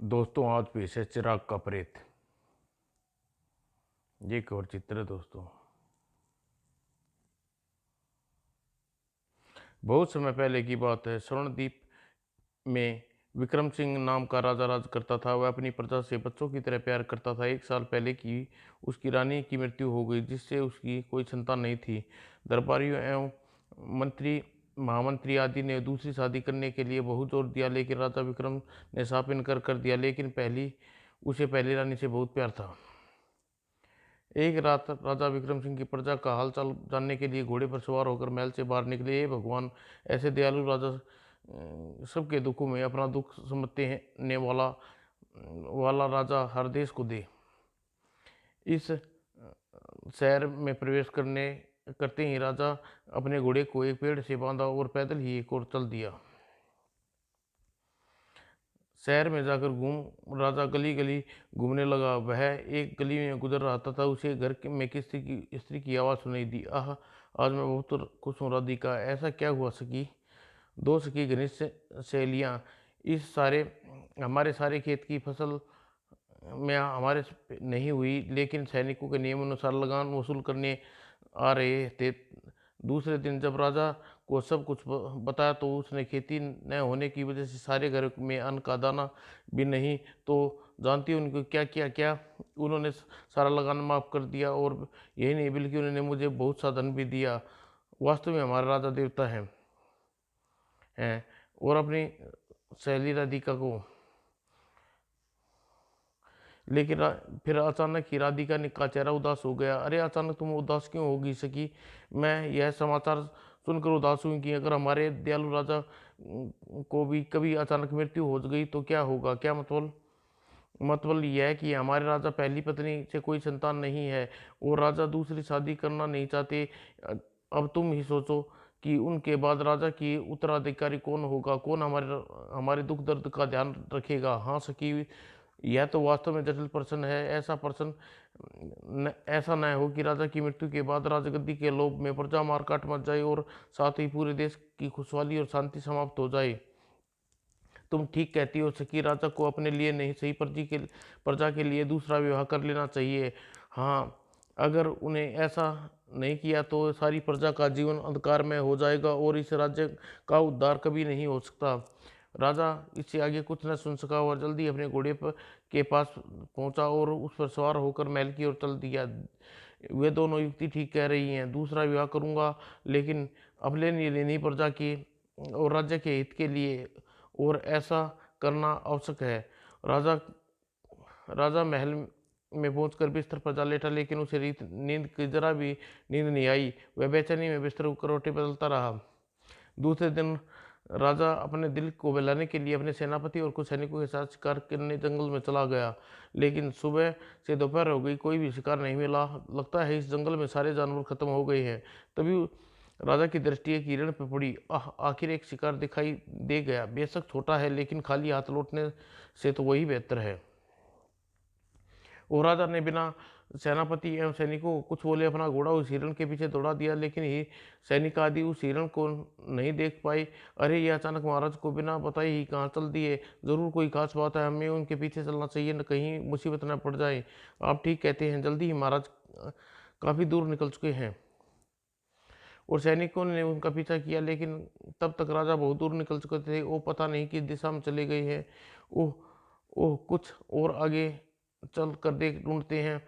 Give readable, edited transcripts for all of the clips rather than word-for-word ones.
दोस्तों आज पेश है चिराग का प्रेत। ये एक और चित्र है दोस्तों। बहुत समय पहले की बात है। स्वर्णद्वीप में विक्रम सिंह नाम का राजा राज करता था। वह अपनी प्रजा से बच्चों की तरह प्यार करता था। एक साल पहले की उसकी रानी की मृत्यु हो गई, जिससे उसकी कोई संतान नहीं थी। दरबारियों एवं मंत्री, महामंत्री आदि ने दूसरी शादी करने के लिए बहुत जोर दिया, लेकिन राजा विक्रम ने साफ इनकार कर दिया। लेकिन उसे पहली रानी से बहुत प्यार था। एक रात राजा विक्रम सिंह की प्रजा का हालचाल जानने के लिए घोड़े पर सवार होकर महल से बाहर निकले। हे भगवान, ऐसे दयालु राजा सबके दुखों में अपना दुख समझते हैं ने वाला राजा हर देश को दे। इस शहर में प्रवेश करते ही राजा अपने घोड़े को एक पेड़ से बांधा और पैदल ही एक ओर चल दिया। शहर में जाकर राजा गली गली घूमने लगा। वह एक गली में गुजर रहा था, उसे घर में किसी की स्त्री की आवाज़ सुनाई दी। आह, आज मैं बहुत खुश हूँ राधिका। ऐसा क्या हुआ सखी? दो सखी घनिष्ठ सहेलियाँ। इस सारे हमारे सारे खेत की फसल में हमारे नहीं हुई, लेकिन सैनिकों के नियम अनुसार लगान वसूल करने आ रहे थे। दूसरे दिन जब राजा को सब कुछ बताया तो उसने खेती न होने की वजह से सारे घर में अन्न का दाना भी नहीं। तो जानती हो उनको क्या किया? क्या उन्होंने सारा लगान माफ कर दिया, और यही नहीं बल्कि उन्होंने मुझे बहुत सा धन भी दिया। वास्तव में हमारा राजा देवता है। और अपनी सहेली राधिका को लेकिन फिर अचानक ही राधिका का चेहरा उदास हो गया। अरे अचानक तुम उदास क्यों होगी सकी? मैं यह समाचार सुनकर उदास हुई कि अगर हमारे दयालु राजा को भी कभी अचानक मृत्यु हो गई तो क्या होगा? क्या मतलब यह है कि हमारे राजा पहली पत्नी से कोई संतान नहीं है और राजा दूसरी शादी करना नहीं चाहते। अब तुम ही सोचो कि उनके बाद राजा की उत्तराधिकारी कौन होगा? कौन हमारे दुख दर्द का ध्यान रखेगा? हाँ सखी, यह तो वास्तव में जटिल प्रश्न है। ऐसा न हो कि राजा की मृत्यु के बाद राजगद्दी के लोभ में प्रजा मार काट मच जाए और साथ ही पूरे देश की खुशहाली और शांति समाप्त हो जाए। तुम ठीक कहती हो सखी, राजा को अपने लिए नहीं, सही प्रजा के लिए दूसरा विवाह कर लेना चाहिए। हाँ, अगर उन्हें ऐसा नहीं किया तो सारी प्रजा का जीवन अंधकार में हो जाएगा और इस राज्य का उद्धार कभी नहीं हो सकता। राजा इससे आगे कुछ न सुन सका और जल्दी अपने घोड़े पर के पास पहुंचा और उस पर सवार होकर महल की ओर चल दिया। वे दोनों युक्ति ठीक कह रही हैं, दूसरा विवाह करूंगा, लेकिन अपने लिए नहीं, प्रजा के और राज्य के हित के लिए, और ऐसा करना आवश्यक है। राजा राजा महल में पहुंचकर बिस्तर पर जा लेटा, लेकिन उसे नींद की जरा भी नींद नहीं आई। वह बेचैनी में बिस्तर करवटें बदलता रहा। दूसरे दिन राजा अपने दिल को बहलाने के लिए अपने सेनापति और कुछ सैनिकों के साथ शिकार करने जंगल में चला गया। लेकिन सुबह से दोपहर हो गई, कोई भी शिकार नहीं मिला। लगता है इस जंगल में सारे जानवर खत्म हो गए हैं। तभी राजा की दृष्टि एक हिरण पर पड़ी। आखिर एक शिकार दिखाई दे गया। बेशक छोटा है, लेकिन खाली हाथ लौटने से तो वही बेहतर है। और राजा ने बिना सेनापति एवं सैनिकों को कुछ बोले अपना घोड़ा उस हिरण के पीछे दौड़ा दिया, लेकिन ही सैनिक आदि उस हिरण को नहीं देख पाए। अरे ये अचानक महाराज को बिना बताए ही कहाँ चल दिए? जरूर कोई खास बात है, हमें उनके पीछे चलना चाहिए, न कहीं मुसीबत न पड़ जाए। आप ठीक कहते हैं, जल्दी ही महाराज काफी दूर निकल चुके हैं। और सैनिकों ने उनका पीछा किया, लेकिन तब तक राजा बहुत दूर निकल चुके थे। वो पता नहीं किस दिशा में चले गए हैं। ओह ओह, कुछ और आगे चल कर देख ढूंढते हैं।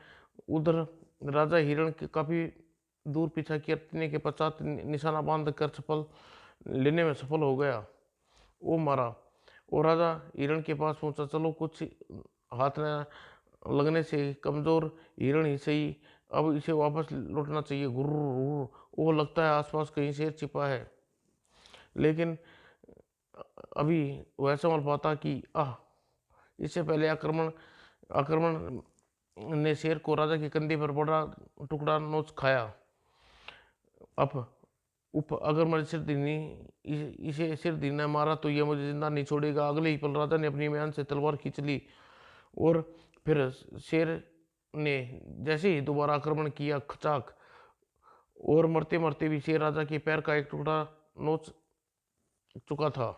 उधर राजा हिरण के काफी दूर पीछा करने के पश्चात निशाना बांध कर सफल लेने में सफल हो गया। वो मारा और राजा हिरण के पास पहुंचा। चलो, कुछ हाथ न लगने से कमजोर हिरण ही सही, अब इसे वापस लौटना चाहिए। गुर्र, वो लगता है आसपास कहीं शेर छिपा है। लेकिन अभी वह समझ पाता कि इससे पहले आक्रमण ने शेर को राजा के कंधे पर बड़ा टुकड़ा नोच खाया। अब अगर मुझे इसे सिर धीरने मारा तो यह मुझे जिंदा नहीं छोड़ेगा। अगले ही पल राजा ने अपनी म्यान से तलवार खींच ली और फिर शेर ने जैसे ही दोबारा आक्रमण किया, खचाक, और मरते मरते भी शेर राजा के पैर का एक टुकड़ा नोच चुका था।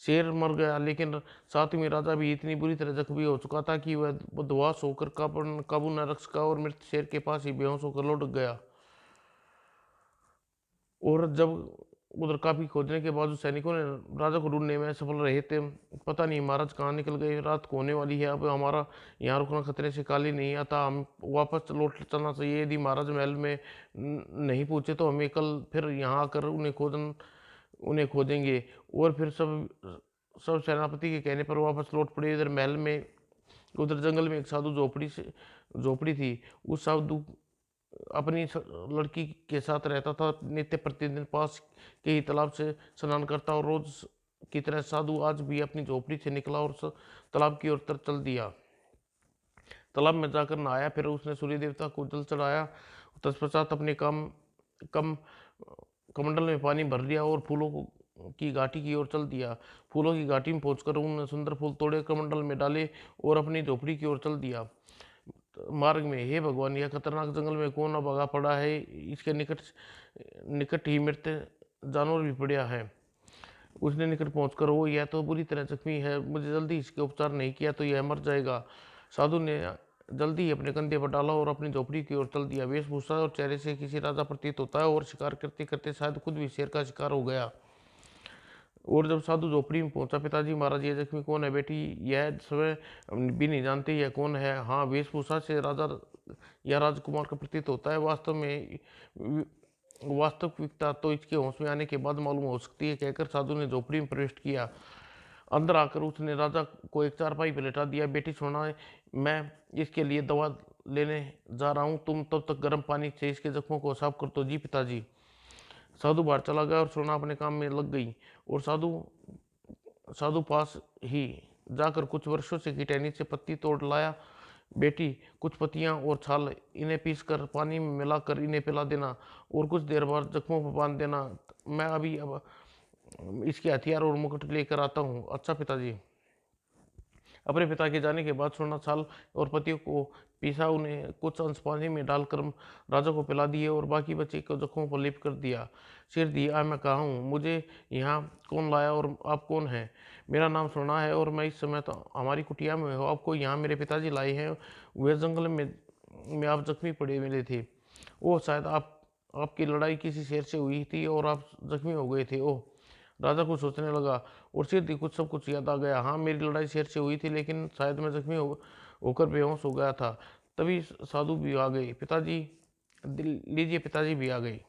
शेर मर गया, लेकिन सातवीं राजा भी इतनी बुरी तरह जख्मी हो चुका था कि वह बदमाश होकर काबू न रख सका और मृत शेर के पास ही बेहोश होकर लौट गया। और जब उधर काफी खोजने के बाद उस सैनिकों ने राजा को ढूंढने में सफल रहे थे। पता नहीं महाराज कहाँ निकल गए, रात को होने वाली है, अब हमारा यहाँ रुकना खतरे से खाली नहीं आता, हम वापस लौट चलना चाहिए। यदि महाराज महल में नहीं पहुंचे तो हमें कल फिर यहाँ आकर उन्हें खोजेंगे। और फिर सब सब सेनापति के कहने पर वापस लौट पड़े। इधर महल में, उधर जंगल में एक साधु झोपड़ी थी। उस साधु अपनी लड़की के साथ रहता था, नित्य प्रतिदिन पास के ही तालाब से स्नान करता और रोज की तरह साधु आज भी अपनी झोपड़ी से निकला और तालाब की ओर चल दिया। तालाब में जाकर नहाया, फिर उसने सूर्य देवता को जल चढ़ाया। तत्पश्चात अपने कम कमंडल में पानी भर लिया और फूलों की घाटी की ओर चल दिया। फूलों की घाटी में पहुंचकर उन सुंदर फूल तोड़े, कमंडल में डाले और अपनी झोपड़ी की ओर चल दिया। मार्ग में, हे भगवान, यह खतरनाक जंगल में कौन भगा पड़ा है, इसके निकट निकट ही मृत जानवर भी पड़ा है। उसने निकट पहुंचकर, वो यह तो बुरी तरह जख्मी है, मुझे जल्दी इसके उपचार नहीं किया तो यह मर जाएगा। साधु ने जल्दी ही अपने कंधे पर डाला और अपनी झोपड़ी की ओर चल दिया। वेशभूषा और चेहरे से किसी राजा प्रतीत होता है और शिकार करते करते शायद खुद भी शेर का शिकार हो गया। और जब साधु झोपड़ी में पहुंचा, पिताजी महाराज, ये जख्मी कौन है बेटी, यह स्वयं भी नहीं जानते यह कौन है। हाँ, वेशभूषा से राजा या राजकुमार का प्रतीत होता है, वास्तविकता तो इसके होश में आने के बाद मालूम हो सकती है, कहकर साधु ने झोपड़ी में प्रवेश किया। अंदर आकर उसने राजा को एक चारपाई पर लेटा दिया। बेटी सोना, मैं इसके लिए दवा लेने जा रहा हूँ, तुम तब तक गर्म पानी से इसके जख्मों को साफ कर दो। जी पिताजी। साधु बाहर चला गया और सोना अपने काम में लग गई। और साधु साधु पास ही जाकर कुछ वर्षों से की टहनी से पत्ती तोड़ लाया। बेटी, कुछ पत्तियां और छाल, इन्हें पीसकर पानी में मिलाकर इन्हें पिला देना और कुछ देर बाद जख्मों पर बांध देना। मैं अभी अब इसके हथियार और मुकुट लेकर आता हूँ। अच्छा पिताजी। अपने पिता के जाने के बाद सोना छाल और पतियों को पीसा, उन्हें कुछ अंश पानी में डालकर राजा को पिला दिए और बाकी बचे को जख्मों पर लेप कर दिया। सिर दिया, मैं कहा हूँ, मुझे यहाँ कौन लाया और आप कौन हैं? मेरा नाम सोना है और मैं इस समय तो हमारी कुटिया में हूँ। आपको यहाँ मेरे पिताजी लाए हैं, वे जंगल में आप जख्मी पड़े मिले थे। ओह, शायद आपकी लड़ाई किसी शेर से हुई थी और आप जख्मी हो गए थे। ओह, राजा कुछ सोचने लगा और सिर कुछ सब कुछ याद आ गया। हाँ, मेरी लड़ाई शेर से हुई थी, लेकिन शायद मैं होकर बेहोश हो गया था। तभी साधु भी आ गए। पिताजी, लीजिए, पिताजी भी आ गए।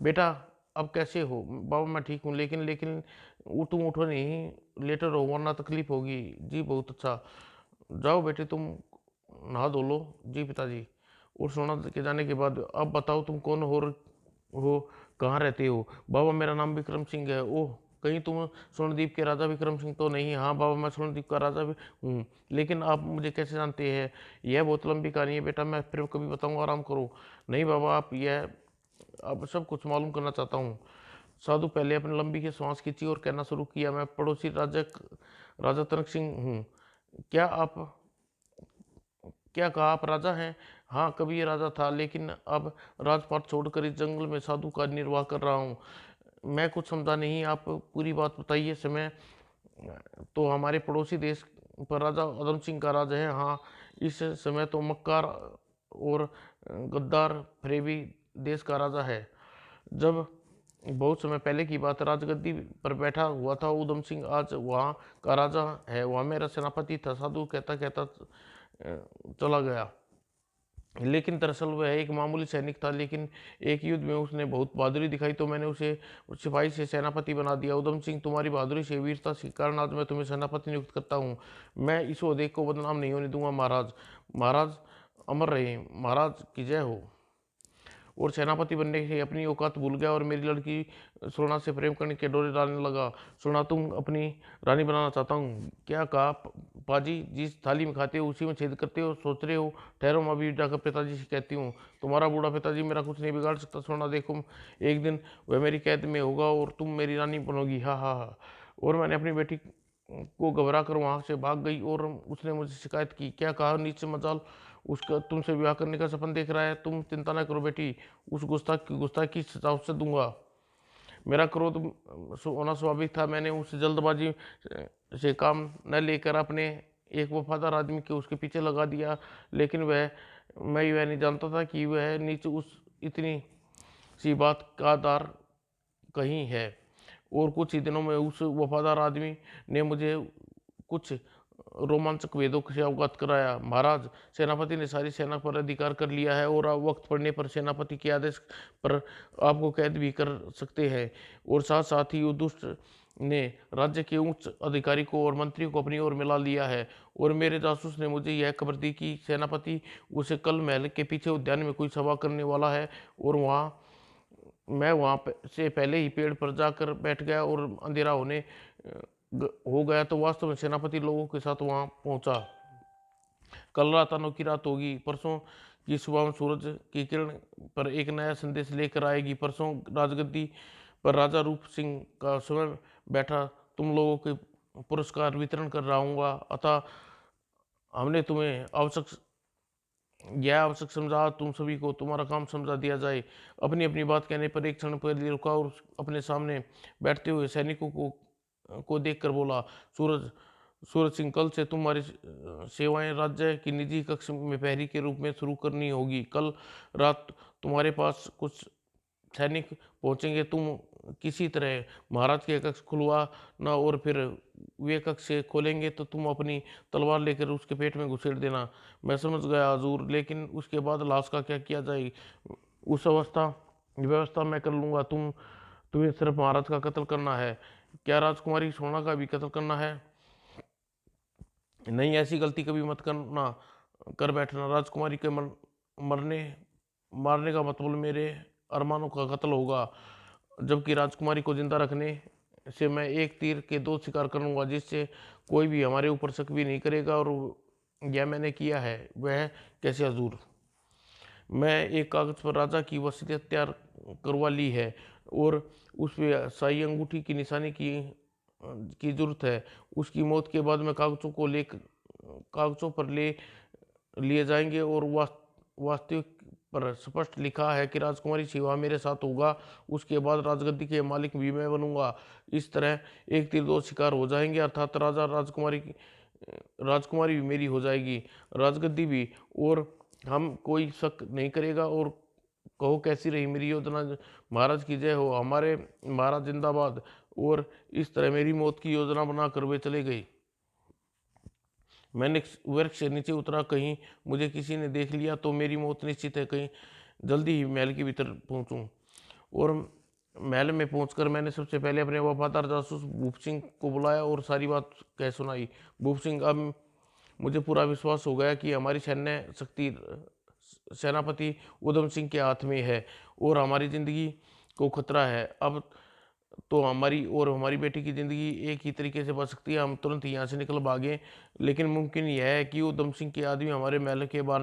बेटा, अब कैसे हो? बाबा, मैं ठीक हूँ, लेकिन तुम उठो नहीं, लेटर रहो वरना तकलीफ होगी। जी बहुत अच्छा। जाओ बेटे, तुम नहा धो लो। जी पिताजी। और सोना के जाने के बाद, अब बताओ तुम कौन हो, कहाँ रहते हो? बाबा, मेरा नाम विक्रम सिंह है। ओह, कहीं तुम स्वर्णद्वीप के राजा विक्रम सिंह तो नहीं? हाँ बाबा, मैं स्वर्णद्वीप का राजा भी हूँ। लेकिन आप मुझे कैसे जानते हैं? यह बहुत लंबी कहानी है बेटा, मैं फिर कभी बताऊंगा, आराम करो। नहीं बाबा, अब सब कुछ मालूम करना चाहता हूँ। साधु पहले अपनी लंबी की सांस खींची और कहना शुरू किया, मैं पड़ोसी राजा तनक सिंह हूँ। क्या आप क्या कहा, आप राजा हैं? हाँ, कभी ये राजा था, लेकिन अब राजपाट छोड़कर इस जंगल में साधु का निर्वाह कर रहा हूँ। मैं कुछ समझा नहीं, आप पूरी बात बताइए। समय तो हमारे पड़ोसी देश पर राजा उधम सिंह का राज है। हाँ, इस समय तो मक्कार और गद्दार फरेबी देश का राजा है। जब बहुत समय पहले की बात, राजगद्दी पर बैठा हुआ था उधम सिंह, आज वहाँ का राजा है। वहाँ मेरा सेनापति था। साधु कहता कहता चला गया। लेकिन दरअसल वह एक मामूली सैनिक था, लेकिन एक युद्ध में उसने बहुत बहादुरी दिखाई तो मैंने उसे सिपाही से सेनापति बना दिया। उधम सिंह, तुम्हारी बहादुरी से, वीरता के कारण आज मैं तुम्हें सेनापति नियुक्त करता हूँ। मैं इस ओहदे को बदनाम नहीं होने दूंगा। महाराज, महाराज अमर रहे, महाराज की जय हो। और सेनापति बनने से अपनी औकात भूल गया और मेरी लड़की सोना से प्रेम करने के डोरे डालने लगा। सोना, तुम अपनी रानी बनाना चाहता हूँ। क्या कहा पाजी? जिस थाली में खाते हो उसी में छेद करते हो, सोच रहे हो? ठहरो, मैं अभी जाकर पिताजी से कहती हूँ। तुम्हारा बूढ़ा पिताजी मेरा कुछ नहीं बिगाड़ सकता। सोना देखो, एक दिन वह मेरी कैद में होगा और तुम मेरी रानी बनोगी। हाँ हाँ हाँ। और मैंने अपनी बेटी को घबरा कर वहाँ से भाग गई और उसने मुझे शिकायत की। क्या कहा? नीचे मजाल, उसका तुमसे विवाह करने का सपन देख रहा है। तुम चिंता न करो बेटी, उस गुस्ताखी की सजा उससे दूंगा। मेरा क्रोध होना स्वाभाविक था। मैंने उस जल्दबाजी से काम न लेकर अपने एक वफादार आदमी के उसके पीछे लगा दिया, लेकिन मैं नहीं जानता था कि वह नीचे उस इतनी सी बात का आधार कहीं है। और कुछ ही दिनों में उस वफादार आदमी ने मुझे कुछ रोमांचक वेदों से अवगत कराया। महाराज, सेनापति ने सारी सेना पर अधिकार कर लिया है और आप वक्त पड़ने पर सेनापति के आदेश पर आपको कैद भी कर सकते हैं। और साथ साथ ही वो दुष्ट ने राज्य के उच्च अधिकारी को और मंत्री को अपनी ओर मिला लिया है। और मेरे जासूस ने मुझे यह खबर दी कि सेनापति उसे कल महल के पीछे उद्यान में कोई सभा करने वाला है, और मैं वहाँ से पहले ही पेड़ पर जाकर बैठ गया और अंधेरा हो गया तो वास्तव में सेनापति लोगों के साथ वहाँ पहुँचा। कल रात अनोखी रात होगी। परसों की सुबह में सूरज की किरण पर एक नया संदेश लेकर आएगी। परसों राजगद्दी पर राजा रूप सिंह का स्वयं बैठा तुम लोगों के पुरस्कार वितरण कर रहा हूँगा। अतः हमने तुम्हें आवश्यक समझा, तुम सभी को तुम्हारा काम समझा दिया जाए। अपनी अपनी बात कहने पर एक क्षण पहले रुका और अपने सामने बैठते हुए सैनिकों को देखकर बोला, सूरज सूरज सिंह, कल से तुम्हारी सेवाएं राज्य की निजी कक्ष में प्रहरी के रूप में शुरू करनी होगी। कल रात तुम्हारे पास कुछ सैनिक पहुंचेंगे। तुम किसी तरह महाराज के कक्ष खुलवा ना, और फिर वे कक्ष से खोलेंगे तो तुम अपनी तलवार लेकर उसके पेट में घुसेड़ देना। मैं समझ गया हजूर, लेकिन उसके बाद लाश का क्या किया जाए? उस व्यवस्था मैं कर लूँगा। तुम्हें सिर्फ महाराज का कत्ल करना है। क्या राजकुमारी सोना का भी कत्ल करना है? नहीं, ऐसी गलती कभी मत कर बैठना। राजकुमारी के मरने मारने का मतलब मेरे अरमानों का कत्ल होगा, जबकि राजकुमारी को जिंदा रखने से मैं एक तीर के दो शिकार करूंगा, जिससे कोई भी हमारे ऊपर शक भी नहीं करेगा। और यह मैंने किया है। वह कैसे हजूर? मैं एक कागज पर राजा की वसीयत तैयार करवा ली है और उस पर शाही अंगूठी की निशानी की जरूरत है। उसकी मौत के बाद मैं कागजों पर ले लिए जाएंगे और वास्तविक पर स्पष्ट लिखा है कि राजकुमारी शिवा मेरे साथ होगा। उसके बाद राजगद्दी के मालिक भी मैं बनूंगा। इस तरह एक तीर दो शिकार हो जाएंगे, अर्थात राजकुमारी भी मेरी हो जाएगी, राजगद्दी भी, और हम कोई शक नहीं करेगा। और कहो कैसी रही मेरी योजना? महाराज की जय हो, हमारे महाराज जिंदाबाद। और इस तरह मेरी मौत की योजना बनाकर वे चले गई। मैंने वृक्ष से नीचे उतरा, कहीं मुझे किसी ने देख लिया तो मेरी मौत निश्चित है। कहीं जल्दी ही महल के भीतर पहुंचूं। और महल में पहुंचकर मैंने सबसे पहले अपने वफादार जासूस भूप सिंह को बुलाया और सारी बात कह सुनाई। भूप सिंह, अब मुझे पूरा विश्वास हो गया कि हमारी सैन्य शक्ति सेनापति उधम सिंह के हाथ में है और हमारी जिंदगी को खतरा है। अब तो हमारी और हमारी बेटी की ज़िंदगी एक ही तरीके से बच सकती है। हम तुरंत यहाँ से निकल भागें, लेकिन मुमकिन यह है कि उधम सिंह के आदमी हमारे महल के बाहर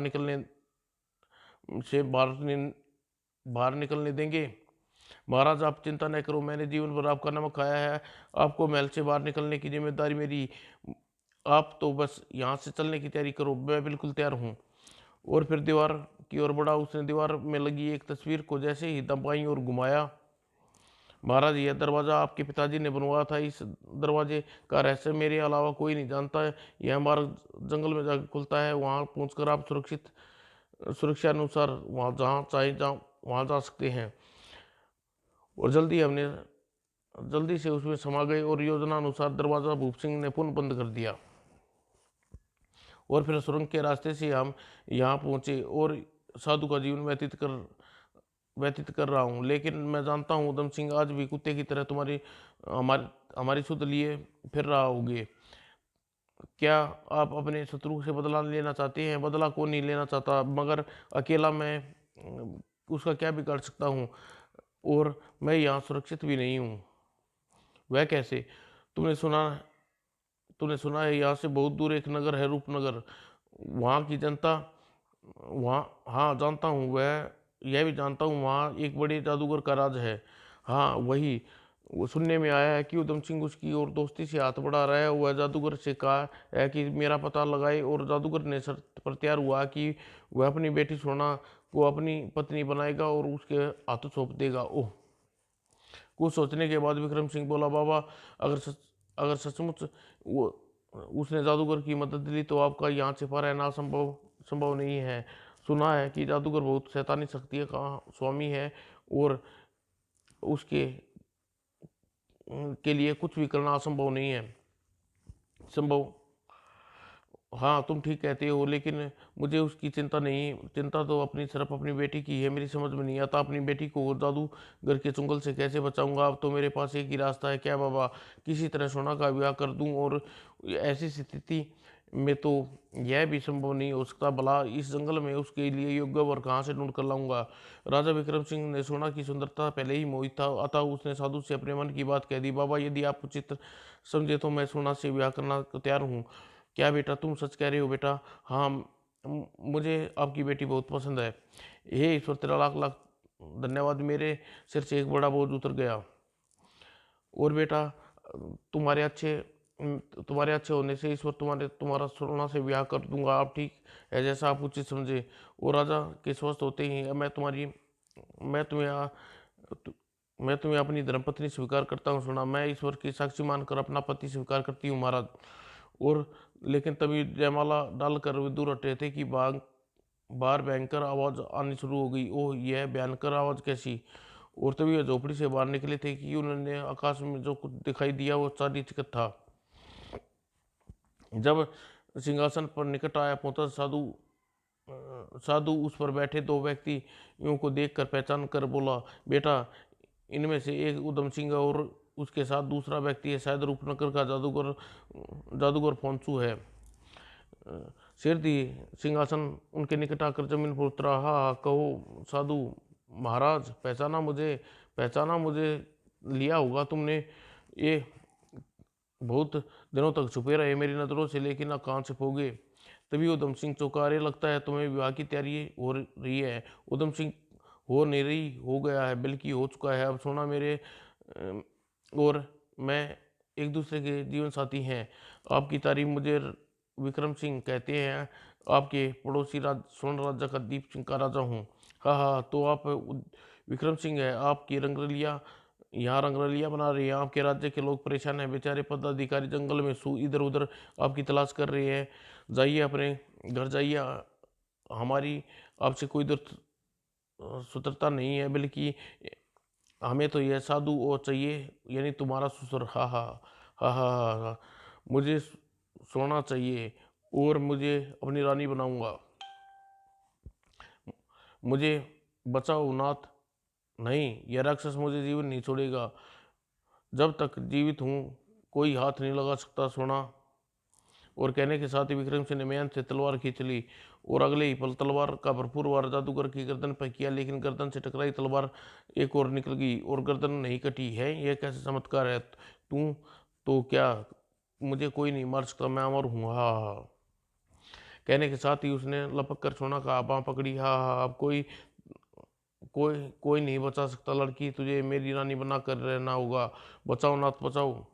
निकलने देंगे। महाराज, आप चिंता न करो, मैंने जीवन भर आपका नमक खाया है। आपको महल से बाहर निकलने की जिम्मेदारी मेरी। आप तो बस यहाँ से चलने की तैयारी करो, मैं बिल्कुल तैयार हूँ। और फिर दीवार की ओर बढ़ा। उसने दीवार में लगी एक तस्वीर को जैसे ही दबाई और घुमाया। महाराज, यह दरवाज़ा आपके पिताजी ने बनवाया था। इस दरवाजे का रहस्य मेरे अलावा कोई नहीं जानता है। यह हमारा जंगल में जाकर खुलता है। वहाँ पहुँचकर आप सुरक्षा अनुसार वहाँ जा सकते हैं। और जल्दी से उसमें समा गए और योजना अनुसार दरवाज़ा भूप सिंह ने पुनः बंद कर दिया। और फिर सुरंग के रास्ते से हम यहाँ पहुँचे और साधु का जीवन व्यतीत कर रहा हूँ। लेकिन मैं जानता हूँ उधम सिंह आज भी कुत्ते की तरह हमारी सुध लिए फिर रहा होगे। क्या आप अपने शत्रु से बदला लेना चाहते हैं? बदला कौन नहीं लेना चाहता, मगर अकेला मैं उसका क्या बिगाड़ सकता हूँ? और मैं यहाँ सुरक्षित भी नहीं हूँ। वह कैसे? तुमने सुना तूने सुना है यहाँ से बहुत दूर एक नगर है, रूपनगर। वहाँ की जनता वहाँ हाँ जानता हूँ। यह भी जानता हूँ वहाँ एक बड़े जादूगर का राज है। हाँ वही। वो सुनने में आया है कि उधम सिंह उसकी और दोस्ती से हाथ बढ़ा रहा है। वह जादूगर से कहा है कि मेरा पता लगाए, और जादूगर ने शर्त पर तैयार हुआ कि वह अपनी बेटी सोना को अपनी पत्नी बनाएगा और उसके हाथों सौंप देगा। ओह, कुछ सोचने के बाद विक्रम सिंह बोला, बाबा अगर सचमुच वो उसने जादूगर की मदद ली तो आपका यहाँ से पार रहना संभव संभव नहीं है। सुना है कि जादूगर बहुत शैतानी शक्ति का स्वामी है और उसके के लिए कुछ भी करना असंभव नहीं है संभव। हाँ, तुम ठीक कहते हो, लेकिन मुझे उसकी चिंता नहीं। चिंता तो अपनी सिर्फ अपनी बेटी की है। मेरी समझ में नहीं आता अपनी बेटी को जादूगर के चुंगल से कैसे बचाऊंगा। अब तो मेरे पास एक ही रास्ता है। क्या बाबा, किसी तरह सोना का विवाह कर दूं? और ऐसी स्थिति में तो यह भी संभव नहीं हो सकता। भला इस जंगल में उसके लिए योग्य वर कहाँ से ढूंढ कर लाऊंगा? राजा विक्रम सिंह ने सोना की सुंदरता पहले ही मोहित था, अतः उसने साधु से अपने मन की बात कह दी। बाबा, यदि आप उचित समझे तो मैं सोना से ब्याह करना तैयार हूँ। क्या बेटा, तुम सच कह रहे हो बेटा? हाँ, मुझे आपकी बेटी बहुत पसंद है। हे ईश्वर, तेरा लाख लाख धन्यवाद। मेरे सिर से एक बड़ा बोझ उतर गया। और बेटा, तुम्हारे अच्छे तुम्हारे अच्छे होने से ईश्वर तुम्हारा सोना से ब्याह कर दूंगा। आप ठीक है, जैसा आप उचित समझे। और राजा के स्वस्थ होते ही मैं तुम्हें आ- तु- मैं तुम्हें अपनी धर्मपत्नी स्वीकार करता हूँ। सुना, मैं ईश्वर की साक्षी मानकर अपना पति स्वीकार करती हूँ महाराज। और लेकिन तभी जयमाला डालकर वे दूर हटे थे कि बाहर भयंकर आवाज आनी शुरू हो गई। ओह, यह भयंकर आवाज कैसी? और तभी वह झोपड़ी से बाहर निकले थे कि उन्होंने आकाश में जो कुछ दिखाई दिया वो चांदीचकत था। जब सिंहासन पर निकट आया पहुंचा, साधु उस पर बैठे दो व्यक्तियों को देखकर पहचान कर बोला, बेटा, इनमें से एक उधम सिंह और उसके साथ दूसरा व्यक्ति है, शायद रूपनगर का जादूगर जादूगर फोंसू है। शेर दी सिंहासन उनके निकट आकर जमीन पर उतरा। हा हा, कहो साधु महाराज, पहचाना मुझे लिया होगा तुमने। ये बहुत दिनों तक छुपे रहे मेरी नज़रों से, लेकिन अब कहाँ से पोगे? तभी उधम सिंह चौंका। अरे, लगता है तुम्हें विवाह की तैयारी हो रही है। उधम सिंह, हो नहीं रही, हो गया है, बल्कि हो चुका है। अब सोना मेरे और मैं एक दूसरे के जीवन साथी हैं। आपकी तारीफ मुझे विक्रम सिंह कहते हैं। आपके पड़ोसी स्वर्ण राज्य का दीप सिंह का राजा हूँ। हाँ हाँ, तो आप विक्रम सिंह है। आपकी रंगरलिया यहाँ रंगरलिया बना रही है। आपके राज्य के लोग परेशान हैं, बेचारे पदाधिकारी जंगल में सू इधर उधर आपकी तलाश कर रहे हैं। जाइए, अपने घर जाइए। हमारी आपसे कोई सुतरता नहीं है, बल्कि हमें तो यह साधु वो चाहिए, यानी तुम्हारा ससुर। हा हा हा हा हा हा। मुझे सोना चाहिए और मुझे अपनी रानी बनाऊंगा। मुझे बचाओ नाथ। नहीं, यह राक्षस मुझे जीवन नहीं छोड़ेगा। जब तक जीवित हूँ कोई हाथ नहीं लगा सकता सोना। और कहने के साथ ही विक्रम सिंह ने म्यान से तलवार खींच ली और अगले ही पल तलवार का भरपूर वार जादूगर की गर्दन पर किया, लेकिन गर्दन से टकराई तलवार एक और निकल गई और गर्दन नहीं कटी। है, यह कैसे चमत्कार है? तू तो क्या, मुझे कोई नहीं मार सकता, मैं अमर हूँ। हा हा। कहने के साथ ही उसने लपक कर सोना का बाँ पकड़ी। हा हा, अब कोई कोई कोई नहीं बचा सकता लड़की, तुझे मेरी रानी बना कर रहना होगा। बचाओ नाथ, बचाओ।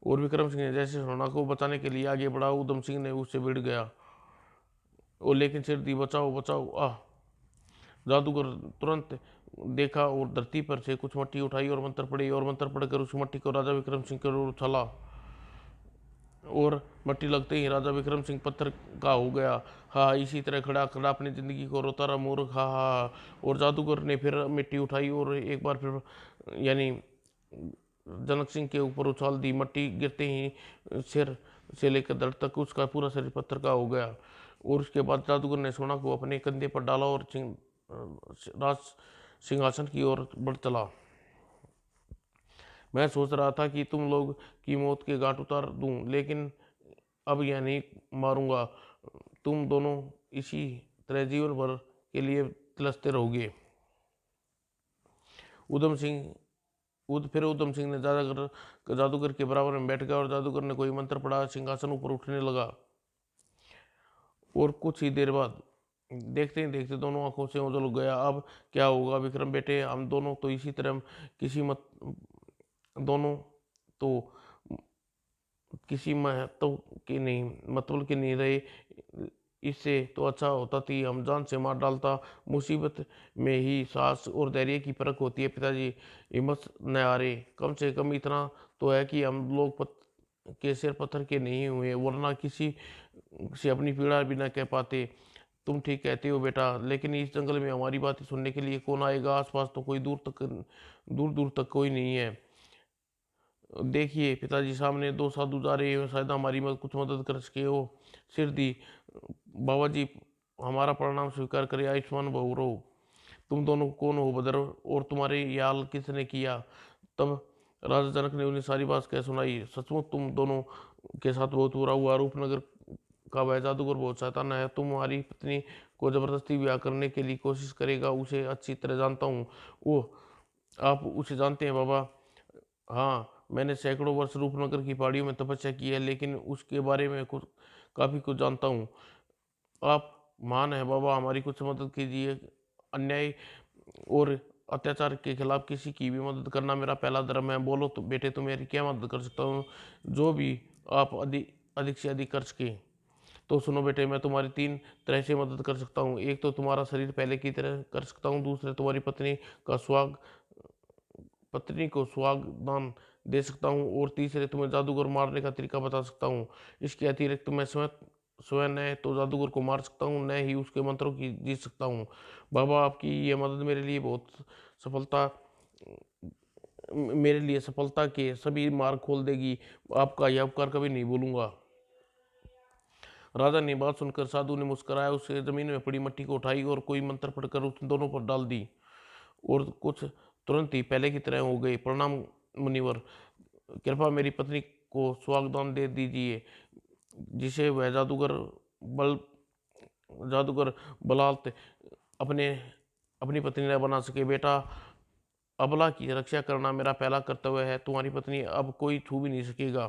और विक्रम सिंह ने जैसे सोना को बचाने के लिए आगे बढ़ा, उधम सिंह ने उससे भिड़ गया। और लेकिन सिर दी, बचाओ बचाओ। आह! जादूगर तुरंत देखा और धरती पर से कुछ मट्टी उठाई और मंत्र पड़ी, और मंत्र पढ़कर उस मट्टी को राजा विक्रम सिंह की ओर उछाला। और मट्टी लगते ही राजा विक्रम सिंह पत्थर का हो गया। हाँ, इसी तरह खड़ा खड़ा अपनी जिंदगी को रोता रहा मूर्ख। हाँ हाँ। और जादूगर ने फिर मिट्टी उठाई और एक बार फिर, यानी जनक सिंह के ऊपर उछाल दी। मट्टी गिरते ही सिर से लेकर धड़ तक उसका पूरा शरीर पत्थर का हो गया। और उसके बाद जादूगर ने सोना को अपने कंधे पर डाला और राज सिंहासन की ओर बढ़ चला। मैं सोच रहा था कि तुम लोग की मौत के घाट उतार दूं, लेकिन अब यह नहीं मारूंगा। तुम दोनों इसी तरह जीवन भर के लिए तिलसते रहोगे। उधम सिंह फिर उधम सिंह ने जादूगर के बराबर में बैठ गया और जादूगर ने कोई मंत्र पढ़ा, सिंहासन ऊपर उठने लगा। और कुछ ही देर बाद देखते ही देखते दोनों आंखों से ओझल हो गया। अब क्या होगा विक्रम बेटे? हम दोनों तो इसी तरह किसी मत दोनों तो किसी महत्व के नहीं मतलब के नहीं रहे। इससे तो अच्छा होता थी हम जान से मार डालता। मुसीबत में ही साहस और धैर्य की परख होती है पिताजी। हिम्मत न हारे, कम से कम इतना तो है कि हम लोग के सिर पत्थर के नहीं हुए, वरना किसी से अपनी पीड़ा भी न कह पाते। तुम ठीक कहते हो बेटा, लेकिन इस जंगल में हमारी बातें सुनने के लिए कौन आएगा? आसपास तो कोई दूर दूर तक कोई नहीं है। देखिए पिताजी, सामने दो साधु जा रहे हो, शायद हमारी कुछ मदद कर सके हो। सिर दी। बाबा जी, हमारा प्रणाम स्वीकार करे, आयुष्मान भव रहो। तुम दोनों कौन हो भद्र, और तुम्हारे ये हाल किसने किया? तब राजा जनक ने उन्हें सारी बात कह सुनाई। सचमुच तुम दोनों के साथ बहुत बुरा हुआ। रूपनगर का वह जादूगर बहुत शैतान है। तुम्हारी पत्नी को जबरदस्ती ब्याह करने के लिए कोशिश करेगा, उसे अच्छी तरह जानता हूँ। ओह, आप उसे जानते हैं बाबा? हाँ, मैंने सैकड़ों वर्ष रूपनगर की पहाड़ियों में तपस्या की है, लेकिन उसके बारे में कुछ काफ़ी कुछ जानता हूँ। आप महान है बाबा, हमारी कुछ मदद कीजिए। अन्याय और अत्याचार के खिलाफ किसी की भी मदद करना मेरा पहला धर्म है। बोलो तो बेटे, तुम्हारी क्या मदद कर सकता हूँ? जो भी आप अधिक अधिक से अधिक कर सके। तो सुनो बेटे, मैं तुम्हारी तीन तरह से मदद कर सकता हूँ। एक तो तुम्हारा शरीर पहले की तरह कर सकता हूँ। दूसरे, तुम्हारी का स्वाग पत्नी को स्वागदान दे सकता हूँ। और तीसरे, तुम्हें जादूगर मारने का तरीका बता सकता हूँ। इसके अतिरिक्त मैं स्वयं स्वयं न तो जादूगर को मार सकता हूँ, न ही उसके मंत्रों की जीत सकता हूँ। बाबा, आपकी ये मदद सफलता मेरे लिए सफलता के सभी मार्ग खोल देगी। आपका यह उपकार कभी नहीं भूलूंगा। राजा ने बात सुनकर साधु ने मुस्कुराया, उससे जमीन में पड़ी मट्टी को उठाई और कोई मंत्र पढ़कर उन दोनों पर डाल दी, और कुछ तुरंत ही पहले की तरह हो गए। प्रणाम मुनिवर, कृपा मेरी पत्नी को स्वागदान दे दीजिए, जिसे वह बल जादूगर बलात् अपने अपनी पत्नी न बना सके। बेटा, अबला की रक्षा करना मेरा पहला कर्तव्य है। तुम्हारी पत्नी अब कोई छू भी नहीं सकेगा।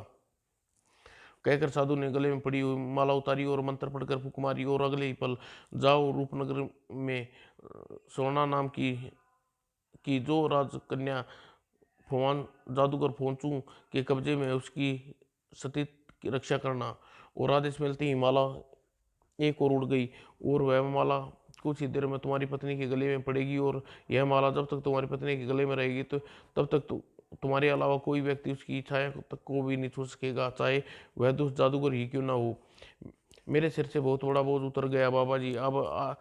कहकर साधु ने गले में पड़ी हुई माला उतारी और मंत्र पढ़कर फूंक मारी, और अगले ही पल जाओ रूपनगर में सोना नाम की जो राजकन्या फुआन जादूगर फोंचू के कब्जे में, उसकी सती की रक्षा करना। और आदेश मिलते ही माला एक और उड़ गई, और वह माला कुछ ही देर में तुम्हारी पत्नी के गले में पड़ेगी। और यह माला जब तक तुम्हारी पत्नी के गले में रहेगी, तो तब तक तुम्हारे अलावा कोई व्यक्ति उसकी छाया तक को भी नहीं छू सकेगा, चाहे वह दुष्ट जादूगर ही क्यों ना हो। मेरे सिर से बहुत बड़ा बोझ उतर गया बाबा जी। अब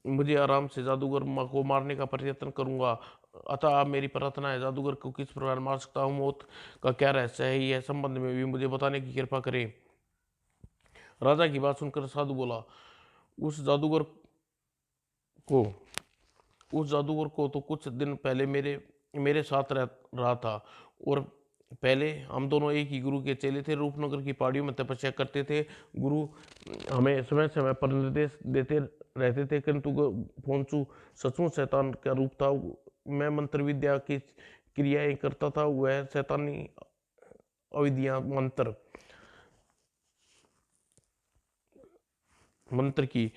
मुझे आराम से जादूगर को मारने का प्रयत्न करूंगा। अतः आप मेरी प्रार्थना है, जादूगर को किस प्रकार मार सकता हूँ, मौत का क्या रहस्य है, यह संबंध में भी मुझे बताने की कृपा करें। राजा की बात सुनकर साधु बोला, उस जादूगर को उस जादूगर को तो कुछ दिन पहले मेरे मेरे साथ रहा था। और पहले हम दोनों एक ही गुरु के चेले थे। रूपनगर की पहाड़ियों में तपस्या करते थे। गुरु हमें समय समय पर निर्देश देते रहते थे, किंतु फोंचू सचमुच शैतान का रूप था। मैं मंत्र विद्या की क्रियाएं करता था, वह शैतानी अविद्या मंत्र की।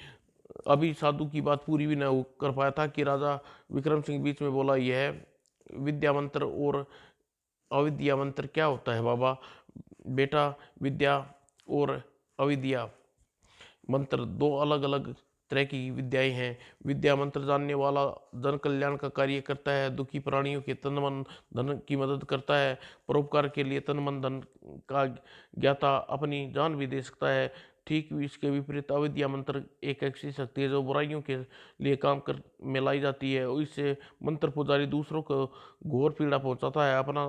अभी साधु की बात पूरी भी न कर पाया था कि राजा विक्रम सिंह बीच में बोला, यह विद्या मंत्र और अविद्या मंत्र क्या होता है बाबा? बेटा, विद्या और अविद्या मंत्र दो अलग अलग तरह की विद्याएं हैं। विद्या मंत्र जानने वाला जन कल्याण का कार्य करता है, दुखी प्राणियों के तन मन धन की मदद करता है, परोपकार के लिए तन मन धन का ज्ञाता अपनी जान भी दे सकता है। ठीक इसके विपरीत अविद्या मंत्र एक ऐसी शक्ति है जो बुराइयों के लिए काम कर में लाई जाती है, और इससे मंत्र पुजारी दूसरों को घोर पीड़ा पहुंचाता है। अपना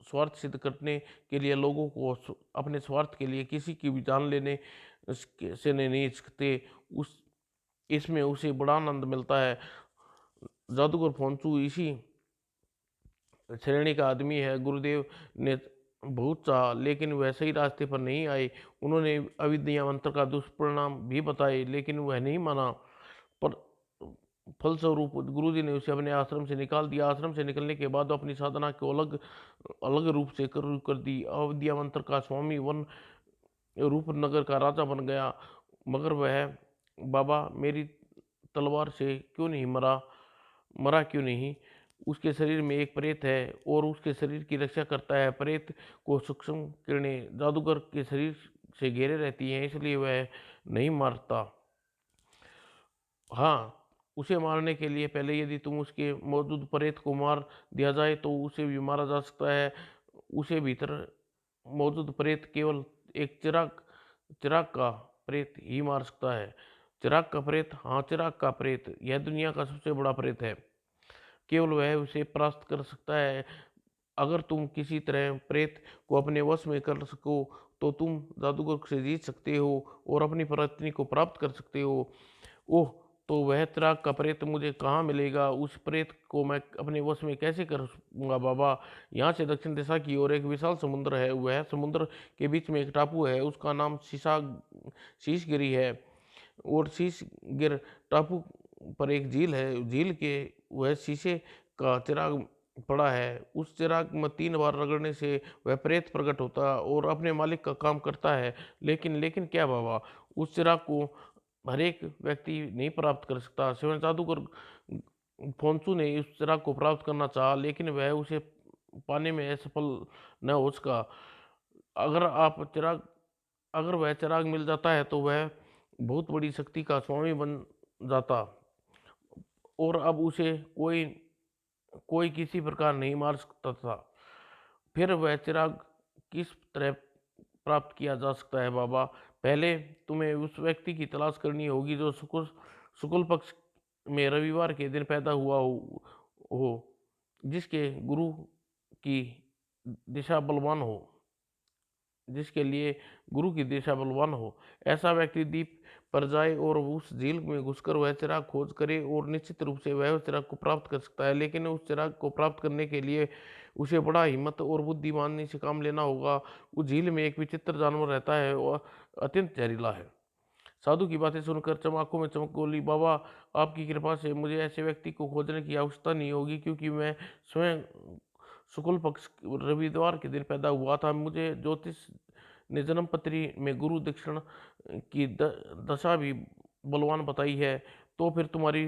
स्वार्थ सिद्ध करने के लिए लोगों को अपने स्वार्थ के लिए किसी की भी जान लेने से नहीं सकते। उस इसमें उसे बड़ा आनंद मिलता है। जादूगर फोंचू इसी श्रेणी का आदमी है। गुरुदेव ने बहुत चाहा, लेकिन वह सही रास्ते पर नहीं आए। उन्होंने अविद्या मंत्र का दुष्परिणाम भी बताए, लेकिन वह नहीं माना। पर फलस्वरूप गुरुजी ने उसे अपने आश्रम से निकाल दिया। आश्रम से निकलने के बाद अपनी साधना को अलग अलग रूप से कर दी। अविद्या मंत्र का स्वामी वन रूपनगर का राजा बन गया। मगर वह बाबा मेरी तलवार से क्यों नहीं मरा क्यों नहीं? उसके शरीर में एक प्रेत है और उसके शरीर की रक्षा करता है। प्रेत को सूक्ष्म किरणें जादूगर के शरीर से घेरे रहती हैं, इसलिए वह नहीं मारता। हाँ, उसे मारने के लिए पहले यदि तुम उसके मौजूद प्रेत को मार दिया जाए तो उसे भी मारा जा सकता है। उसे भीतर मौजूद प्रेत केवल एक चिराग चिराग का प्रेत ही मार सकता है। चिराग का प्रेत, हाँ, चिराग का प्रेत यह दुनिया का सबसे बड़ा प्रेत है। केवल वह उसे परास्त कर सकता है। अगर तुम किसी तरह प्रेत को अपने वश में कर सको तो तुम जादूगर से जीत सकते हो और अपनी पत्नी को प्राप्त कर सकते हो। ओह! तो वह चिराग का प्रेत मुझे कहाँ मिलेगा? उस प्रेत को मैं अपने वश में कैसे करूँगा बाबा? यहाँ से दक्षिण दिशा की ओर एक विशाल समुद्र है। वह समुद्र के बीच में एक टापू है, उसका नाम शीशगिरी है। और शीशगिर टापू पर एक झील है। झील के वह शीशे का चिराग पड़ा है। उस चिराग में 3 बार रगड़ने से वह प्रेत प्रकट होता है और अपने मालिक का काम करता है। लेकिन क्या बाबा? उस चिराग को हर एक व्यक्ति नहीं प्राप्त कर सकता। स्वयं जादूगर फोन्सु ने उस चिराग को प्राप्त करना चाहा, लेकिन वह उसे पाने में असफल न हो सका। अगर आप चिराग अगर वह चिराग मिल जाता है तो वह बहुत बड़ी शक्ति का स्वामी बन जाता और अब उसे कोई कोई किसी प्रकार नहीं मार सकता था। फिर वह चिराग किस तरह प्राप्त किया जा सकता है बाबा? पहले तुम्हें उस व्यक्ति की तलाश करनी होगी जो शुक्ल पक्ष में रविवार के दिन पैदा हुआ हो, जिसके गुरु की दिशा बलवान हो। जिसके लिए गुरु की दिशा बलवान हो। ऐसा व्यक्ति द्वीप पर जाए और उस झील में घुसकर वह चिराग खोज करे और निश्चित रूप से वह उस चिराग को प्राप्त कर सकता है। लेकिन उस चिराग को प्राप्त करने के लिए उसे बड़ा हिम्मत और बुद्धिमानी से काम लेना होगा। उस झील में एक विचित्र जानवर रहता है और अत्यंत जहरीला है। साधु की बातें सुनकर चमक में चमक बोली, बाबा, आपकी कृपा से मुझे ऐसे व्यक्ति को खोजने की आवश्यकता नहीं होगी, क्योंकि मैं स्वयं शुक्ल पक्ष रविवार के दिन पैदा हुआ था। मुझे ज्योतिष ने जन्म पत्री में गुरु दक्षिण की दशा भी बलवान बताई है। तो फिर तुम्हारी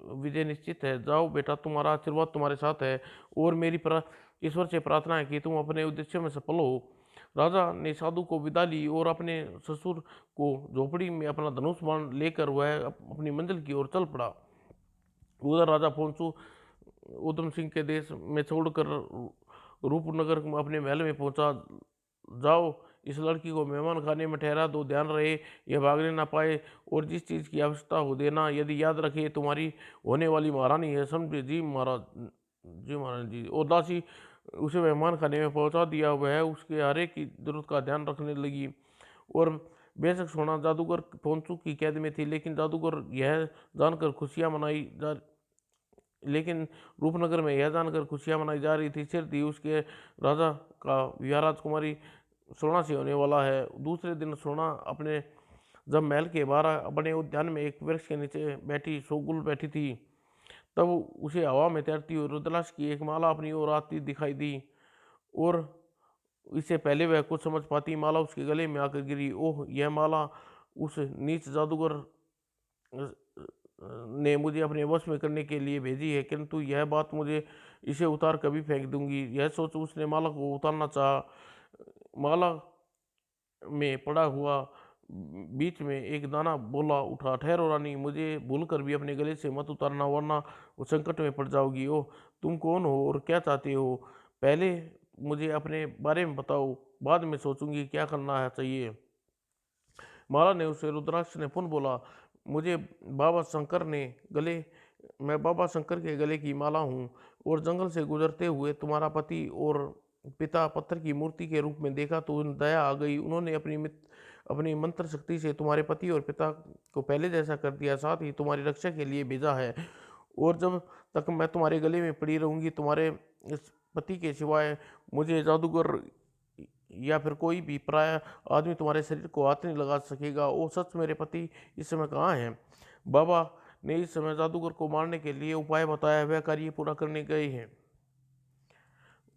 विजय निश्चित है। जाओ बेटा, तुम्हारा आशीर्वाद तुम्हारे साथ है और मेरी ईश्वर से प्रार्थना है कि तुम अपने उद्देश्य में सफल हो। राजा ने साधु को विदा ली और अपने ससुर को झोपड़ी में अपना धनुष बाण लेकर वह अपनी मंजिल की ओर चल पड़ा। उधर राजा पोंसु उधम सिंह के देश में छोड़कर रूपनगर में अपने महल में पहुंचा। जाओ, इस लड़की को मेहमान खाने में ठहरा दो, ध्यान रहे यह भागने ना पाए और जिस चीज़ की आवश्यकता हो देना। यदि याद रखे तुम्हारी होने वाली महारानी है। समझे? जी महाराज। जी महाराज जी। और दासी उसे मेहमान खाने में पहुंचा दिया। वह उसके हर एक की जरूरत का ध्यान रखने लगी और बेशक सोना जादूगर पोंसु की कैद में थी, लेकिन जादूगर यह जानकर खुशियां मनाई जा लेकिन रूपनगर में यह जानकर खुशियां मनाई जा रही थी, सिर थी उसके राजा का विवाह राजकुमारी सोना से होने वाला है। दूसरे दिन सोना अपने जब महल के बाहर बने उद्यान में एक वृक्ष के नीचे बैठी सोगुल बैठी थी, तब उसे हवा में तैरती हुई रुद्राक्ष की एक माला अपनी ओर आती दिखाई दी और इससे पहले वह कुछ समझ पाती, माला उसके गले में आकर गिरी। ओह! यह माला उस नीच जादूगर ने मुझे अपने वश में करने के लिए भेजी है, किंतु यह बात मुझे इसे उतार कभी फेंक दूंगी। यह सोच उसने माला को उतारना चाहा। माला में पड़ा हुआ बीच में एक दाना बोला उठा, ठहरो रानी, मुझे भूलकर भी अपने गले से मत उतारना, वरना वो संकट में पड़ जाओगी। ओह, तुम कौन हो और क्या चाहते हो? पहले मुझे अपने बारे में बताओ, बाद में सोचूंगी क्या करना है चाहिए। माला ने उसे रुद्राक्ष ने पुनः बोला, मुझे बाबा शंकर ने गले मैं बाबा शंकर के गले की माला हूँ और जंगल से गुजरते हुए तुम्हारा पति और पिता पत्थर की मूर्ति के रूप में देखा तो उन्हें दया आ गई। उन्होंने अपनी मंत्र शक्ति से तुम्हारे पति और पिता को पहले जैसा कर दिया, साथ ही तुम्हारी रक्षा के लिए भेजा है। और जब तक मैं तुम्हारे गले में पड़ी रहूंगी, तुम्हारे इस पति के सिवाय मुझे जादूगर या फिर कोई भी पराया आदमी तुम्हारे शरीर को हाथ नहीं लगा सकेगा। ओ सच, मेरे पति इस समय कहाँ हैं? बाबा ने इस समय जादूगर को मारने के लिए उपाय बताया, वह कार्य पूरा करने गए हैं।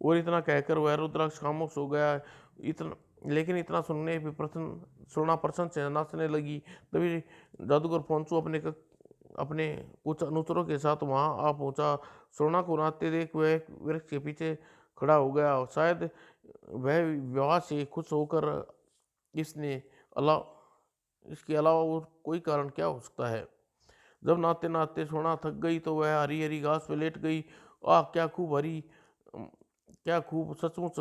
और इतना कहकर वह रुद्राक्ष खामोश हो गया। लेकिन इतना सुनना प्रसन्न से नाचने लगी। तभी जादूगर पोंसु अपने कुछ अनुचरों के साथ वहां आ पहुंचा। सोना को नाचते देख वह एक वृक्ष के पीछे खड़ा हो गया। शायद वह विवाह से खुश होकर इसने इसके अलावा और कोई कारण क्या हो सकता है? जब नाते नाते सोना थक गई तो वह हरी हरी घास पे लेट गई। आह क्या खूब हरी, अम, क्या खूब सचमुच,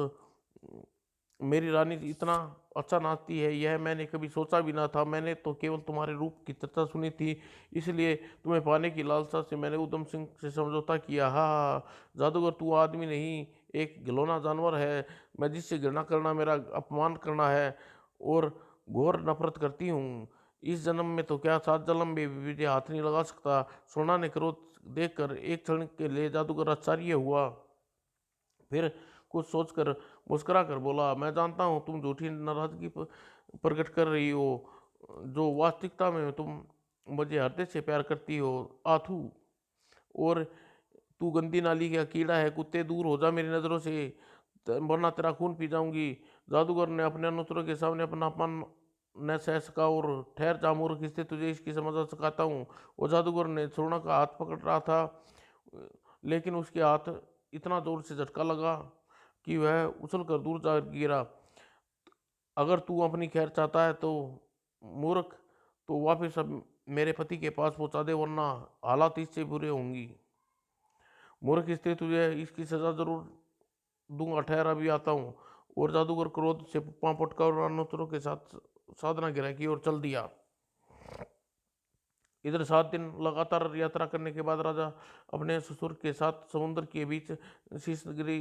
मेरी रानी इतना अच्छा नाचती है, यह मैंने कभी सोचा भी ना था। मैंने तो केवल तुम्हारे रूप की चर्चा सुनी थी, इसलिए तुम्हें पाने की लालसा से मैंने उधम सिंह से समझौता किया। हा हा, जादूगर तू आदमी नहीं, एक घिलौना जानवर है। मैं जिससे घृणा करना मेरा अपमान करना है, और घोर नफरत करती हूँ। इस जन्म में तो क्या, सात जन्म में भी मुझे हाथ नहीं लगा सकता। सोना ने क्रोध देखकर एक क्षण के लिए जादूगर आश्चर्य हुआ, फिर कुछ सोचकर मुस्कुरा कर बोला, मैं जानता हूँ तुम झूठी नाराजगी प्रकट कर रही हो, जो वास्तविकता में तुम मुझे हृदय से प्यार करती हो। आथू, और तू गंदी नाली का कीड़ा है, कुत्ते दूर हो जा मेरी नज़रों से, वरना तेरा खून पी जाऊंगी। जादूगर ने अपने अनुचरों के सामने अपना अपमान न सह सका और, ठहर जा मूर्ख, इससे तुझे इसकी समझ सिखाता हूँ। वो जादूगर ने सोना का हाथ पकड़ रहा था, लेकिन उसके हाथ इतना जोर से झटका लगा कि वह उछल कर दूर जा गिरा। अगर तू अपनी खैर चाहता है तो मूर्ख, तो वापस अब मेरे पति के पास पहुंचा दे, वरना हालात इससे बुरे होंगी। मूर्ख स्त्री, तुझे इसकी सजा जरूर दूंगा, ठहर अभी आता हूँ। और जादूगर क्रोध से पांव पटका और अनुचरों के साथ साधना गिरा की ओर चल दिया। इधर 7 दिन लगातार यात्रा करने के बाद राजा अपने ससुर के साथ समुद्र के बीच शीशगिरी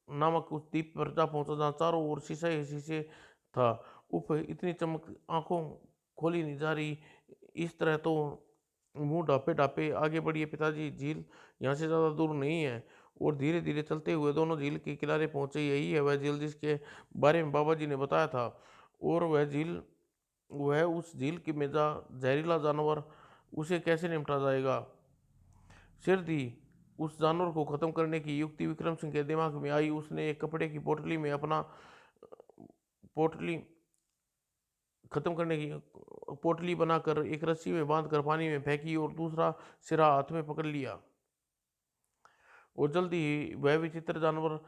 नामक उस द्वीप पर जा पहुंचा, जहाँ चारों ओर शीशे ही शीशे था। उफ, इतनी चमक, आंखों खोली नहीं जा रही। इस तरह तो मुंह ढापे ढापे आगे बढ़िए पिताजी, झील यहाँ से ज़्यादा दूर नहीं है। और धीरे धीरे चलते हुए दोनों झील के किनारे पहुंचे। यही है वह झील जिसके बारे में बाबा जी ने बताया था। और वह उस झील की में जहरीला जानवर, उसे कैसे निपटा जाएगा? सिर दी, उस जानवर को खत्म करने की युक्ति विक्रम सिंह के दिमाग में आई। उसने एक कपड़े की पोटली में अपना पोटली खत्म करने की पोटली बनाकर एक रस्सी में बांधकर पानी में फेंकी और दूसरा सिरा हाथ में पकड़ लिया। और जल्दी ही वह विचित्र जानवर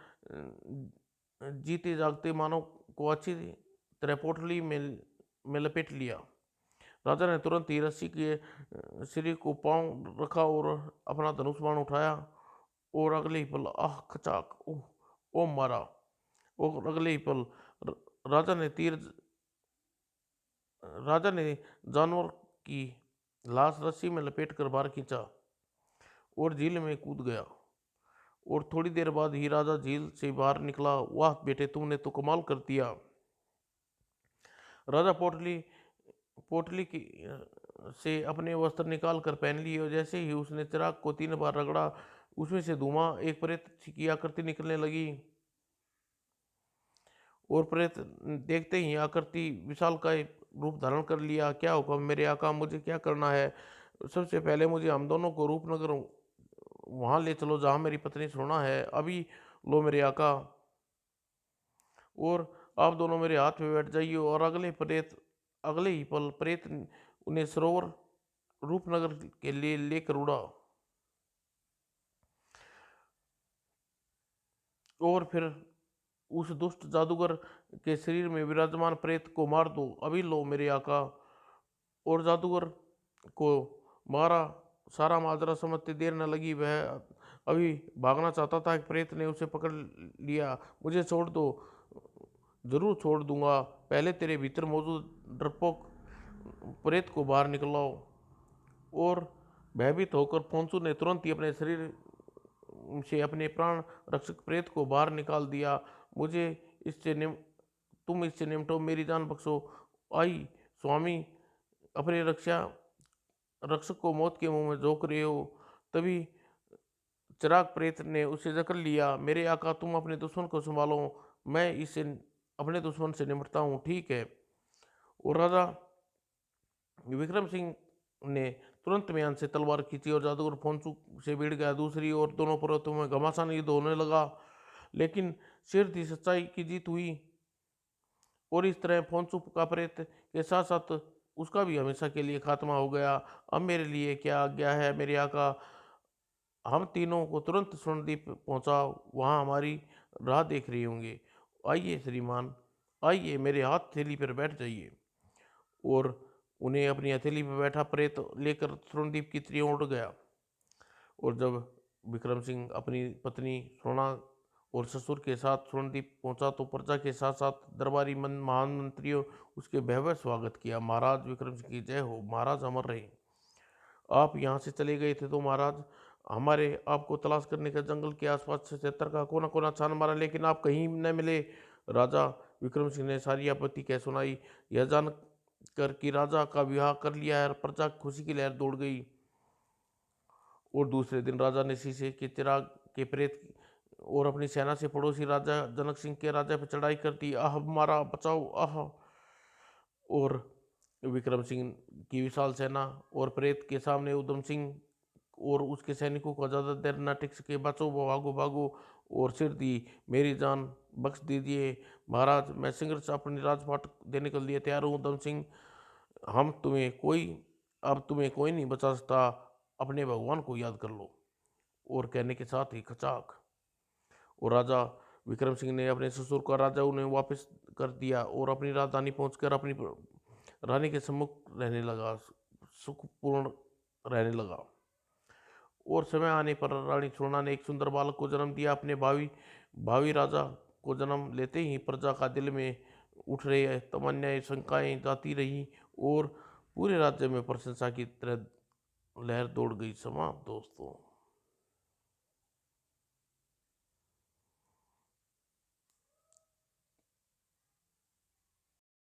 जीते जागते मानव को अच्छी तरह पोटली में लपेट लिया। राजा ने तुरंत ही रस्सी के सिरे को पांव रखा और अपना धनुष बाण उठाया। और अगले ही पल, आह खचाक, ओह, ओ मारा। और अगले ही पल राजा ने राजा ने जानवर की लाश रस्सी में लपेट कर बाहर खींचा और झील में कूद गया। और थोड़ी देर बाद ही राजा झील से बाहर निकला। वाह बेटे, तुमने तो कमाल कर दिया। राजा पोटली पोटली की से अपने वस्त्र निकाल कर पहन लिए, और जैसे ही उसने चिराग को 3 बार रगड़ा, उसमें से धुआं एक प्रेत की आकृति निकलने लगी। और प्रेत देखते ही आकृति विशालकाय रूप धारण कर लिया। क्या हुक्म मेरे आका, मुझे क्या करना है? सबसे पहले मुझे हम दोनों को रूपनगर वहां ले चलो जहां मेरी पत्नी सोना है। अभी लो मेरे आका। और आप दोनों मेरे हाथ में बैठ जाइए। और अगले ही पल प्रेत उन्हें सरोवर रूपनगर के लिए लेकर उड़ा। और फिर उस दुष्ट जादूगर के शरीर में विराजमान प्रेत को मार दो, अभी लो मेरे आका। और जादूगर को मारा सारा माजरा समझते देर न लगी। वह अभी भागना चाहता था कि प्रेत ने उसे पकड़ लिया। मुझे छोड़ दो। जरूर छोड़ दूंगा, पहले तेरे भीतर मौजूद डरपोक प्रेत को बाहर निकलाओ। और भयभीत होकर पोंसू ने तुरंत ही अपने शरीर से अपने प्राण रक्षक प्रेत को बाहर निकाल दिया। मुझे इससे निम तुम इससे निमटो, मेरी जान बख्शो। आई स्वामी, अपने रक्षक को मौत के मुंह में झोंक रहे हो। तभी चिराग प्रेत ने उसे जकड़ लिया। मेरे आका, तुम अपने दुश्मन को संभालो, मैं इससे अपने दुश्मन से निपटता हूँ, ठीक है? और राजा विक्रम सिंह ने तुरंत म्यान से तलवार खींची और जादूगर फोंसू से भिड़ गया। दूसरी ओर दोनों पर्वतों में घमासान युद्ध होने लगा, लेकिन शेर थी सच्चाई की जीत हुई। और इस तरह फोंसू का प्रेत के साथ साथ उसका भी हमेशा के लिए खात्मा हो गया। अब मेरे लिए क्या आज्ञा है मेरे आका? हम तीनों को तुरंत स्वर्णद्वीप पहुंचाओ, वहां हमारी राह देख रही होंगे। आइए श्रीमान, आइए मेरे हाथ हथेली पर बैठ जाइए। और उन्हें अपनी हथेली पर बैठा प्रेत लेकर सुरणदीप की तरफ उड़ गया। और जब विक्रम सिंह अपनी पत्नी सोना और ससुर के साथ सुरणदीप पहुंचा तो प्रजा के साथ साथ दरबारी महान मंत्रियों उसके भव्य स्वागत किया। महाराज विक्रम सिंह की जय हो, महाराज अमर रहे। आप यहाँ से चले गए थे तो महाराज हमारे आपको तलाश करने का जंगल के आसपास से क्षेत्र का कोना कोना छान मारा, लेकिन आप कहीं न मिले। राजा विक्रम सिंह ने सारी आपत्ति कह सुनाई। यह जान कर कि राजा का विवाह कर लिया है, प्रजा खुशी की लहर दौड़ गई। और दूसरे दिन राजा ने शीशे के चिराग के प्रेत और अपनी सेना से पड़ोसी राजा जनक सिंह के राजा पर चढ़ाई कर दी। आह मारा बचाओ आह। और विक्रम सिंह की विशाल सेना और प्रेत के सामने उधम सिंह और उसके सैनिकों को ज़्यादा देर न टिक सके। बचो भागो भागो। और सिर दी, मेरी जान बख्श दीजिए महाराज, मैं संघर्ष अपनी राजपाट देने के लिए तैयार हूँ। उधम सिंह, हम तुम्हें कोई अब तुम्हें कोई नहीं बचा सकता, अपने भगवान को याद कर लो। और कहने के साथ ही खचाक और राजा विक्रम सिंह ने अपने ससुर का राजा उन्हें वापस कर दिया और अपनी राजधानी पहुंचकर अपनी रानी के सम्मुख रहने लगा, सुखपूर्ण रहने लगा। और समय आने पर रानी सुवर्णा ने एक सुंदर बालक को जन्म दिया। अपने भावी भावी राजा को जन्म लेते ही प्रजा का दिल में उठ रही तमन्याएं शंकाएं जाती रही और पूरे राज्य में प्रशंसा की तरह लहर दौड़ गई। समाप्त दोस्तों।